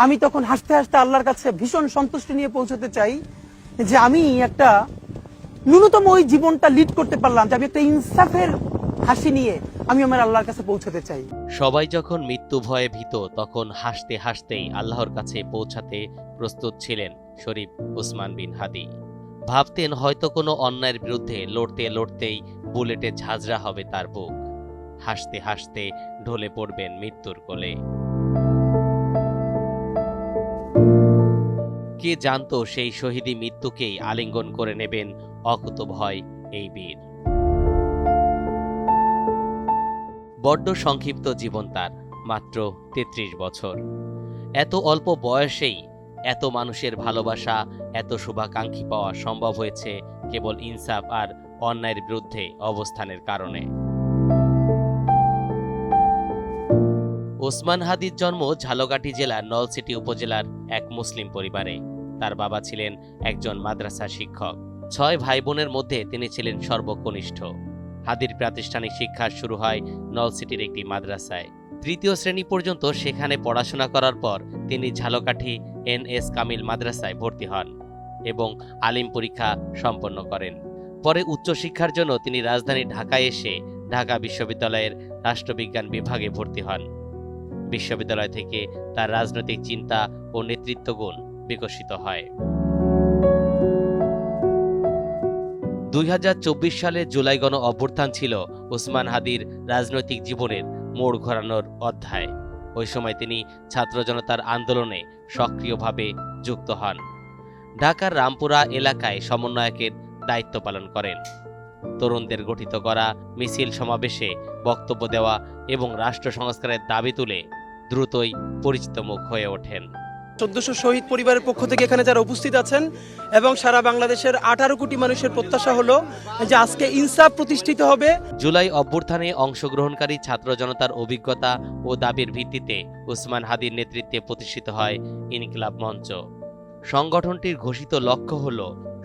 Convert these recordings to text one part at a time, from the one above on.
আমি তখন হাসতে হাসতে আল্লাহর কাছে ভীষণ সন্তুষ্টি নিয়ে পৌঁছতে চাই যে আমি একটা ন্যূনতম ওই জীবনটা লিড করতে পারলাম, যে আমি একটা ইনসাফের হাসি নিয়ে আমি আমার আল্লাহর কাছে পৌঁছতে চাই। সবাই যখন মৃত্যু ভয়ে ভীত, তখন হাসতে হাসতেই আল্লাহর কাছে পৌঁছাতে প্রস্তুত ছিলেন শরীফ উসমান বিন হাদি। ভাবতেন হয়তো কোনো অন্যায়ের বিরুদ্ধে লড়তে লড়তেই বুলেটে ঝাঁঝরা হবে তার বুক, হাসতে হাসতে ঢলে পড়বেন মৃত্যুর কোলে। কে জানতো সেই শহীদি মৃত্যুকেই আলিঙ্গন করে নেবেন অকুতোভয় এই বীর। বড্ড সংক্ষিপ্ত জীবন তার, মাত্র ৩৩ বছর। এত অল্প বয়সেই এত মানুষের ভালোবাসা, এত শুভাকাঙ্ক্ষী পাওয়া সম্ভব হয়েছে কেবল ইনসাফ আর অন্যায়ের বিরুদ্ধে অবস্থানের কারণে। ওসমান হাদির জন্ম ঝালকাঠি জেলার নলছিটি উপজেলার এক মুসলিম পরিবারে। তার বাবা ছিলেন একজন মাদ্রাসা শিক্ষক। ৬ ভাই বোনের মধ্যে তিনি ছিলেন সর্বকনিষ্ঠ। হাদির প্রাতিষ্ঠানিক শিক্ষা শুরু হয় নলছিটির একটি মাদ্রাসায়। ৩য় শ্রেণী পর্যন্ত সেখানে পড়াশোনা করার পর তিনি ঝালকাঠি NS কামিল মাদ্রাসায় ভর্তি হন এবং আলিম পরীক্ষা সম্পন্ন করেন। পরে উচ্চশিক্ষার জন্য তিনি রাজধানী ঢাকায় এসে ঢাকা বিশ্ববিদ্যালয়ের রাষ্ট্রবিজ্ঞান বিভাগে ভর্তি হন। বিশ্ববিদ্যালয় থেকে তার রাজনৈতিক চিন্তা ও নেতৃত্ব গুণ বিকশিত হয়। ২০২৪ সালে জুলাই গণ অভ্যুত্থান ছিল ওসমান হাদির রাজনৈতিক জীবনের মোড় ঘোরানোর অধ্যায়। ওই সময় তিনি ছাত্র জনতার আন্দোলনে সক্রিয়ভাবে যুক্ত হন। ঢাকার রামপুরা এলাকায় সমন্বয়কের দায়িত্ব পালন করেন। তরুণদের গঠিত করা মিছিল সমাবেশে বক্তব্য দেওয়া এবং রাষ্ট্র সংস্কারের দাবি তুলে দ্রুতই পরিচিত মুখ হয়ে ওঠেন। ১৪০০ শহীদ পরিবারের পক্ষ থেকে এখানে যারা উপস্থিত আছেন এবং সারা বাংলাদেশের ১৮ কোটি মানুষের প্রত্যাশা হলো যে আজকে ইনসাফ প্রতিষ্ঠিত হবে। জুলাই অভ্যুত্থানে অংশগ্রহণকারী ছাত্র জনতার অভিজ্ঞতা ও দাবির ভিত্তিতে ওসমান হাদির নেতৃত্বে প্রতিষ্ঠিত হয় ইনকিলাব মঞ্চ। সংগঠনটির ঘোষিত লক্ষ্য হল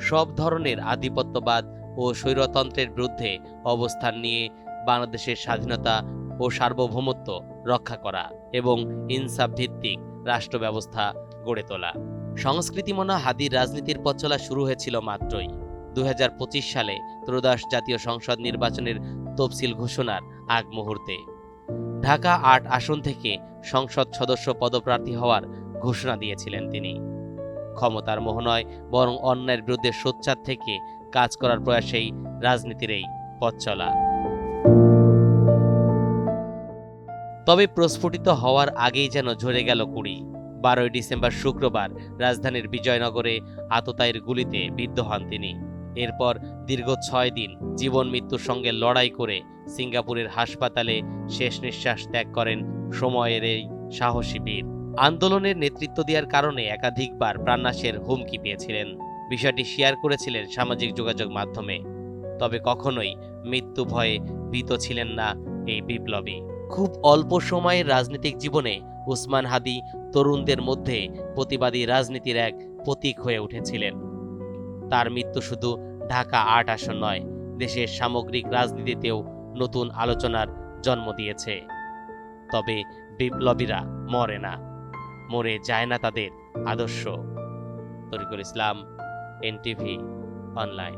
সব ধরনের আধিপত্যবাদ ও স্বৈরতন্ত্রের বিরুদ্ধে অবস্থান নিয়ে বাংলাদেশের স্বাধীনতা ও সার্বভৌমত্ব রক্ষা করা এবং ইনসাফ ভিত্তিক রাষ্ট্র ব্যবস্থা গড়ে তোলা। সংস্কৃতিমনা হাদির রাজনীতির পথ চলা শুরু হয়েছিল মাত্রই ২০২৫ সালে ত্রয়োদশ জাতীয় সংসদ নির্বাচনের তফসিল ঘোষণার আগ মুহূর্তে। ঢাকা ৮ আসন থেকে সংসদ সদস্য পদপ্রার্থী হওয়ার ঘোষণা দিয়েছিলেন তিনি। ক্ষমতার মোহ নয়, বরং অন্যায়ের বিরুদ্ধে সোচ্চার থেকে কাজ করার প্রয়াসেই রাজনীতির এই পথ চলা। তবে প্রস্ফুটিত হওয়ার আগেই যেন ঝরে গেল কুড়ি। ১২ই ডিসেম্বর শুক্রবার রাজধানীর বিজয়নগরে আততায়ীর গুলিতে বিদ্ধ হন তিনি। এরপর দীর্ঘ ৬ দিন জীবন মৃত্যুর সঙ্গে লড়াই করে সিঙ্গাপুরের হাসপাতালে শেষ নিঃশ্বাস ত্যাগ করেন সময়ের এই সাহসী বীর। আন্দোলনের নেতৃত্ব দেওয়ার কারণে একাধিকবার প্রাণনাশের হুমকি পেয়েছিলেন। বিষয়টি শেয়ার করেছিলেন সামাজিক যোগাযোগ মাধ্যমে। তবে কখনোই মৃত্যু ভয়ে ভীত ছিলেন না এই বিপ্লবী। খুব অল্প সময়ের রাজনৈতিক জীবনে ওসমান হাদি তরুণদের মধ্যে প্রতিবাদী রাজনীতির এক প্রতীক হয়ে উঠেছিলেন। তার মৃত্যু শুধু ঢাকা ৮ আসন নয়, দেশের সামগ্রিক রাজনীতিতেও নতুন আলোচনার জন্ম দিয়েছে। তবে বিপ্লবীরা মরে না, মরে যায় না তাদের আদর্শ। তরিকুল ইসলাম, NTV অনলাইন।